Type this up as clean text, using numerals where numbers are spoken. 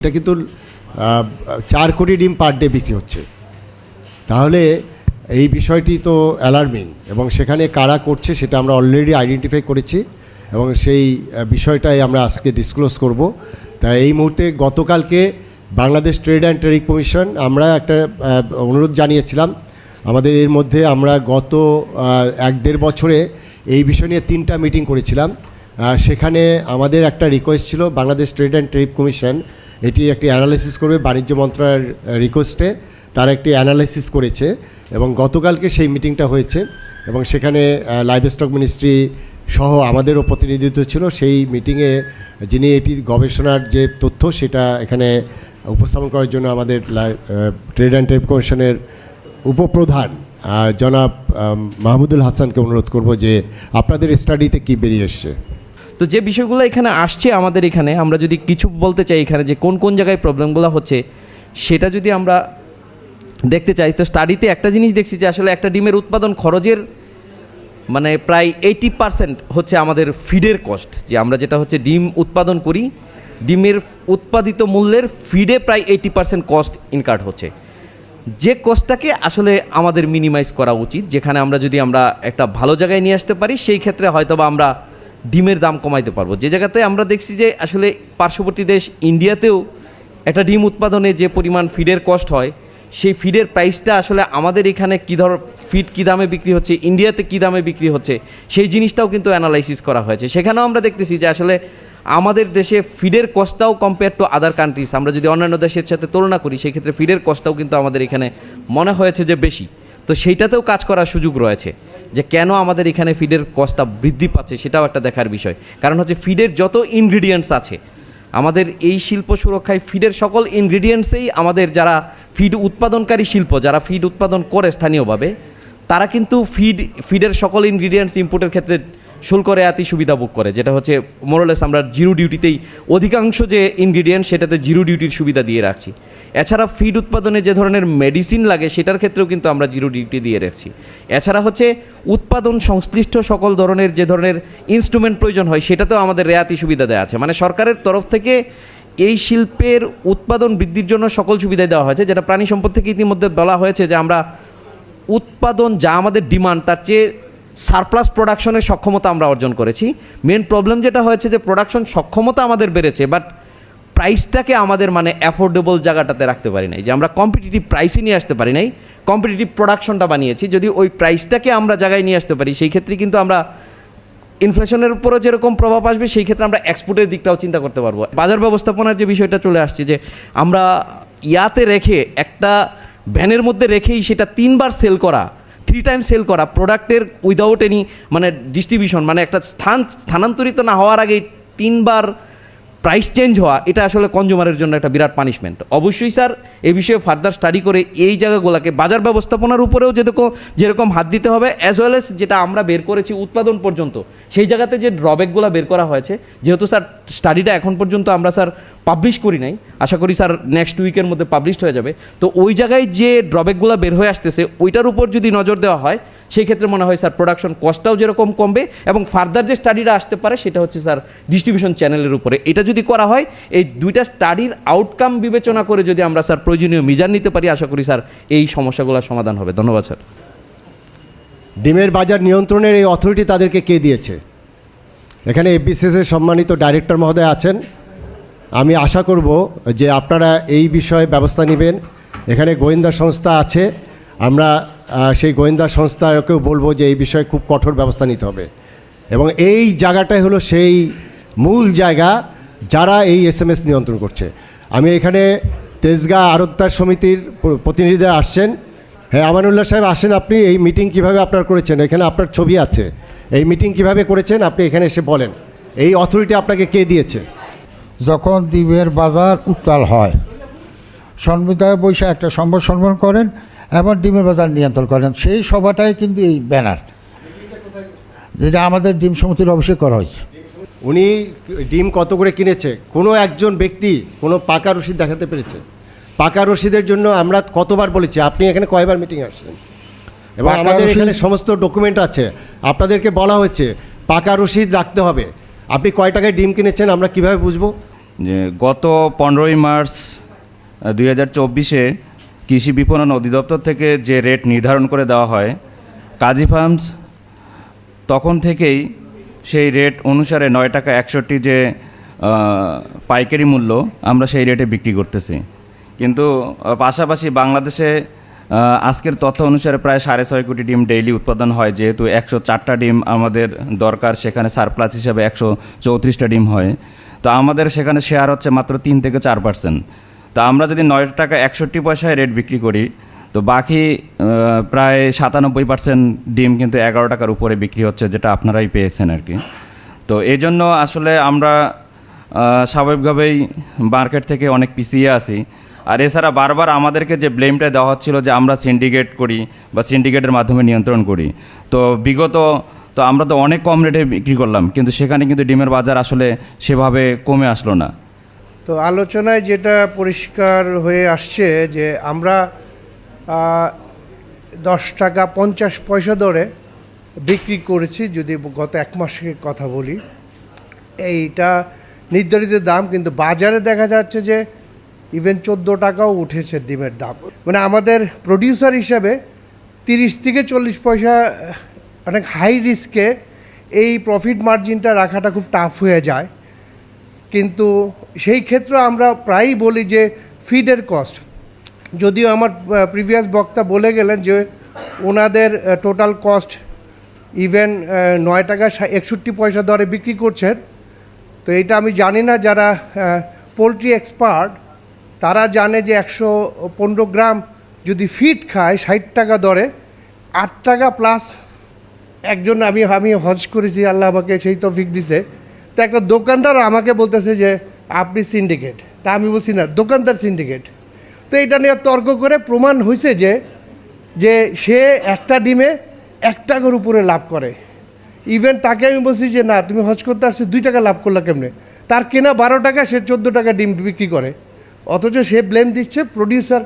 এটা কিন্তু 4 কোটি ডিম পার ডে বিক্রি হচ্ছে। তাহলে এই বিষয়টি তো অ্যালার্মিং, এবং সেখানে কারা করছে সেটা আমরা অলরেডি আইডেন্টিফাই করেছি এবং সেই বিষয়টাই আমরা আজকে ডিসক্লোজ করব। তাই এই মুহূর্তে গতকালকে Bangladesh trade and trading commission আমরা একটা অনুরোধ জানিয়েছিলাম। আমাদের এর মধ্যে আমরা গত 1-1.5 বছরে এই বিষয় নিয়ে 3টা মিটিং করেছিলাম। সেখানে আমাদের একটা রিকোয়েস্ট ছিল Bangladesh trade and trading commission এটি একটি অ্যানালাইসিস করবে বাণিজ্য মন্ত্রণালয়ের রিকোয়েস্টে। তারা একটি অ্যানালাইসিস করেছে এবং গতকালকে সেই মিটিংটা হয়েছে এবং সেখানে লাইভ স্টক মিনিস্ট্রি সহ আমাদেরও প্রতিনিধিত্ব ছিল। সেই মিটিংয়ে যিনি এটি গবেষণার যে তথ্য সেটা এখানে উপস্থাপন করার জন্য আমাদের ট্রেড অ্যান্ড ট্রেড কমিশনের উপপ্রধান জনাব মাহমুদুল হাসানকে অনুরোধ করব যে আপনাদের স্টাডিতে কি বেরিয়ে এসছে। তো যে বিষয়গুলো এখানে আসছে আমাদের এখানে, আমরা যদি কিছু বলতে চাই এখানে যে কোন কোন জায়গায় প্রবলেমগুলো হচ্ছে সেটা যদি আমরা দেখতে চাই, তো স্টাডিতে একটা জিনিস দেখছি যে আসলে একটা ডিমের উৎপাদন খরচের মানে প্রায় 80% হচ্ছে আমাদের ফিডের কস্ট। যে আমরা যেটা হচ্ছে ডিম উৎপাদন করি, ডিমের উৎপাদিত মূল্যের ফিডে প্রায় 80% কস্ট ইনকার্ড হচ্ছে, যে কস্টটাকে আসলে আমাদের মিনিমাইজ করা উচিত। যেখানে আমরা যদি আমরা একটা ভালো জায়গায় নিয়ে আসতে পারি সেই ক্ষেত্রে হয়তোবা আমরা ডিমের দাম কমাইতে পারবো। যে জায়গাতে আমরা দেখছি যে আসলে পার্শ্ববর্তী দেশ ইন্ডিয়াতেও একটা ডিম উৎপাদনে যে পরিমাণ ফিডের কস্ট হয়, সেই ফিডের প্রাইসটা আসলে আমাদের এখানে কী ফিড কী দামে বিক্রি হচ্ছে, ইন্ডিয়াতে কী দামে বিক্রি হচ্ছে, সেই জিনিসটাও কিন্তু অ্যানালাইসিস করা হয়েছে। সেখানেও আমরা দেখতেছি যে আসলে আমাদের দেশে ফিডের কস্টটাও কম্পেয়ার টু আদার কান্ট্রিজ, আমরা যদি অন্যান্য দেশের সাথে তুলনা করি সেই ক্ষেত্রে ফিডের কস্টটাও কিন্তু আমাদের এখানে মনে হয়েছে যে বেশি। তো সেইটাতেও কাজ করার সুযোগ রয়েছে যে কেন আমাদের এখানে ফিডের কস্টটা বৃদ্ধি পাচ্ছে, সেটাও একটা দেখার বিষয়। কারণ হচ্ছে ফিডের যত ইনগ্রিডিয়েন্টস আছে আমাদের এই শিল্প সুরক্ষায়, ফিডের সকল ইনগ্রিডিয়েন্টসেই আমাদের যারা ফিড উৎপাদনকারী শিল্প, যারা ফিড উৎপাদন করে স্থানীয়ভাবে, তারা কিন্তু ফিডের সকল ইনগ্রিডিয়েন্টস ইম্পোর্টের ক্ষেত্রে শুল্ক রেয়াতি সুবিধা ভোগ করে, যেটা হচ্ছে মোরলেস আমরা জিরো ডিউটিতেই অধিকাংশ যে ইনগ্রিডিয়েন্ট সেটাতে জিরো ডিউটির সুবিধা দিয়ে রাখছি। এছাড়া ফিড উৎপাদনে যে ধরনের মেডিসিন লাগে সেটার ক্ষেত্রেও কিন্তু আমরা জিরো ডিউটি দিয়ে রাখছি। এছাড়া হচ্ছে উৎপাদন সংশ্লিষ্ট সকল ধরনের যে ধরনের ইনস্ট্রুমেন্ট প্রয়োজন হয় সেটাতেও আমাদের রেয়াতি সুবিধা দেওয়া আছে। মানে সরকারের তরফ থেকে এই শিল্পের উৎপাদন বৃদ্ধির জন্য সকল সুবিধা দেওয়া হয়েছে, যেটা প্রাণী সম্পদ থেকে ইতিমধ্যে বলা হয়েছে যে আমরা উৎপাদন যা আমাদের ডিমান্ড তার চেয়ে সারপ্লাস প্রোডাকশনের সক্ষমতা আমরা অর্জন করেছি। মেন প্রবলেম যেটা হয়েছে যে প্রোডাকশন সক্ষমতা আমাদের বেড়েছে, বাট প্রাইসটাকে আমাদের মানে অ্যাফোর্ডেবল জায়গাটাতে রাখতে পারি নাই, যে আমরা কম্পিটিটিভ প্রাইসই নিয়ে আসতে পারি নাই, কম্পিটিটিভ প্রোডাকশনটা বানিয়েছি। যদি ওই প্রাইসটাকে আমরা জায়গায় নিয়ে আসতে পারি সেই ক্ষেত্রে কিন্তু আমরা ইনফ্লেশনের উপরও যেরকম প্রভাব আসবে সেই ক্ষেত্রে আমরা এক্সপোর্টের দিকটাও চিন্তা করতে পারবো। বাজার ব্যবস্থাপনার যে বিষয়টা চলে আসছে যে আমরা ইয়াতে রেখে একটা ভ্যানের মধ্যে রেখেই সেটা 3 বার সেল করা, 3 টাইম সেল করা প্রোডাক্টের উইদাউট এনি মানে ডিস্ট্রিবিউশন, মানে একটা স্থানান্তরিত না হওয়ার আগেই 3 বার প্রাইস চেঞ্জ হওয়া, এটা আসলে কনজিউমারের জন্য একটা বিরাট পানিশমেন্ট। অবশ্যই স্যার এই বিষয়ে ফার্দার স্টাডি করে এই জায়গাগুলোকে বাজার ব্যবস্থাপনার উপরেও যেরকম হাত দিতে হবে, অ্যাজ ওয়েল এস যেটা আমরা বের করেছি উৎপাদন পর্যন্ত সেই জায়গাতে যে ড্রব্যাকগুলো বের করা হয়েছে। যেহেতু স্যার স্টাডিটা এখন পর্যন্ত আমরা স্যার পাবলিশ করি নাই, আশা করি স্যার নেক্সট উইকের মধ্যে পাবলিশড হয়ে যাবে। তো ওই জায়গায় যে ড্রব্যাকগুলো বের হয়ে আসতেছে ওইটার উপর যদি নজর দেওয়া হয় সেই ক্ষেত্রে মনে হয় স্যার প্রোডাকশন কস্টটাও যেরকম কমবে এবং ফার্দার যে স্টাডিটা আসতে পারে সেটা হচ্ছে স্যার ডিস্ট্রিবিউশন চ্যানেলের উপরে। এটা যদি করা হয়, এই 2টা স্টাডির আউটকাম বিবেচনা করে যদি আমরা স্যার প্রয়োজনীয় মিজান নিতে পারি, আশা করি স্যার এই সমস্যাগুলোর সমাধান হবে। ধন্যবাদ স্যার। ডিমের বাজার নিয়ন্ত্রণের এই অথরিটি তাদেরকে কে দিয়েছে? এখানে এফবিসিসির সম্মানিত ডাইরেক্টর মহোদয় আছেন, আমি আশা করব যে আপনারা এই বিষয়ে ব্যবস্থা নেবেন। এখানে গোয়েন্দা সংস্থা আছে, আমরা সেই গোয়েন্দা সংস্থাকেও বলবো যে এই বিষয়ে খুব কঠোর ব্যবস্থা নিতে হবে এবং এই জায়গাটাই হলো সেই মূল জায়গা যারা এই এসএমএস নিয়ন্ত্রণ করছে। আমি এখানে তেজগাঁ আড়তদার সমিতির প্রতিনিধিরা আসছেন। হ্যাঁ, আমানুল্লাহ সাহেব আসেন। আপনি এই মিটিং কিভাবে আপনার করেছেন? এখানে আপনার ছবি আছে। এই মিটিং কিভাবে করেছেন আপনি এখানে এসে বলেন। এই অথরিটি আপনাকে কে দিয়েছে? যখন ডিমের বাজার উত্তাল হয় সংবিধায় বৈশা একটা সংবাদ সম্মেলন করেন এবং ডিমের বাজার নিয়ন্ত্রণ করেন, সেই সভাটাই কিন্তু এই ব্যানার, যেটা আমাদের ডিম সমিতির অফিসে করা হয়েছে। উনি ডিম কত করে কিনেছে কোনো একজন ব্যক্তি কোনো পাকা রসিদ দেখাতে পেরেছে? পাকা রসিদের জন্য আমরা কতবার বলেছি, আপনি এখানে কয়বার মিটিং আসছেন এবং আমাদের এখানে সমস্ত ডকুমেন্ট আছে। আপনাদেরকে বলা হয়েছে পাকা রসিদ রাখতে হবে। আপনি কয় টাকায় ডিম কিনেছেন আমরা কিভাবে বুঝবো? যে গত 15ই মার্চ 2024-এ কৃষি বিপণন অধিদপ্তর থেকে যে রেট নির্ধারণ করে দেওয়া হয় কাজী ফার্মস তখন থেকেই সেই রেট অনুসারে 9 টাকা 61 যে পাইকারি মূল্য আমরা সেই রেটে বিক্রি করতেছি। কিন্তু পাশাপাশি বাংলাদেশে আজকের তথ্য অনুসারে প্রায় 6.5 কোটি ডিম ডেইলি উৎপাদন হয়, যেহেতু 104টা ডিম আমাদের দরকার, সেখানে সারপ্লাস হিসাবে 134টা ডিম হয়। তো আমাদের সেখানে শেয়ার হচ্ছে মাত্র 3 থেকে 4%। তো আমরা যদি 9 টাকা 61 পয়সায় রেট বিক্রি করি, তো বাকি প্রায় 97% ডিম কিন্তু 11 টাকার উপরে বিক্রি হচ্ছে, যেটা আপনারাই পেয়েছেন আর কি। তো এই জন্য আসলে আমরা স্বাভাবিকভাবেই মার্কেট থেকে অনেক পিছিয়ে আসি। আর এছাড়া বারবার আমাদেরকে যে ব্লেমটা দেওয়া হচ্ছিল যে আমরা সিন্ডিকেট করি বা সিন্ডিকেটের মাধ্যমে নিয়ন্ত্রণ করি, তো বিগত তো আমরা তো অনেক কম রেটে বিক্রি করলাম, কিন্তু সেখানে কিন্তু ডিমের বাজার আসলে সেভাবে কমে আসলো না। তো আলোচনায় যেটা পরিষ্কার হয়ে আসছে যে আমরা 10 টাকা 50 পয়সা দরে বিক্রি করেছি, যদি গত 1 মাসের কথা বলি। এইটা নির্ধারিত দাম, কিন্তু বাজারে দেখা যাচ্ছে যে ইভেন 14 টাকাও উঠেছে ডিমের দাম। মানে আমাদের প্রডিউসার হিসাবে 30 থেকে 40 পয়সা অনেক হাই রিস্কে এই প্রফিট মার্জিনটা রাখাটা খুব টাফ হয়ে যায়। কিন্তু সেই ক্ষেত্রে আমরা প্রায়ই বলি যে ফিডের কস্ট, যদিও আমার প্রিভিয়াস বক্তা বলে গেলেন যে ওনাদের টোটাল কস্ট ইভেন 9 টাকা 61 পয়সা দরে বিক্রি করছেন। তো এটা আমি জানি না, যারা পোলট্রি এক্সপার্ট তারা জানে যে 115 গ্রাম যদি ফিড খায় 60 টাকা দরে 8 টাকা প্লাস। একজন আমি হজ করেছি, আল্লাহ আমাকে সেই তৌফিক দিছে। তো একটা দোকানদার আমাকে বলতেছে যে আপনি সিন্ডিকেট, তা আমি বলছি না, দোকানদার সিন্ডিকেট। তো এটা নিয়ে তর্ক করে প্রমাণ হয়েছে যে সে একটা ডিমে 1 টাকার উপরে লাভ করে। ইভেন তাকে আমি বলছি যে না, তুমি হজ করতে আসছে 2 টাকা লাভ করলা কেমনে? তার কেনা 12 টাকা, সে 14 টাকা ডিম বিক্রি করে, অথচ সে ব্লেম দিচ্ছে প্রডিউসার।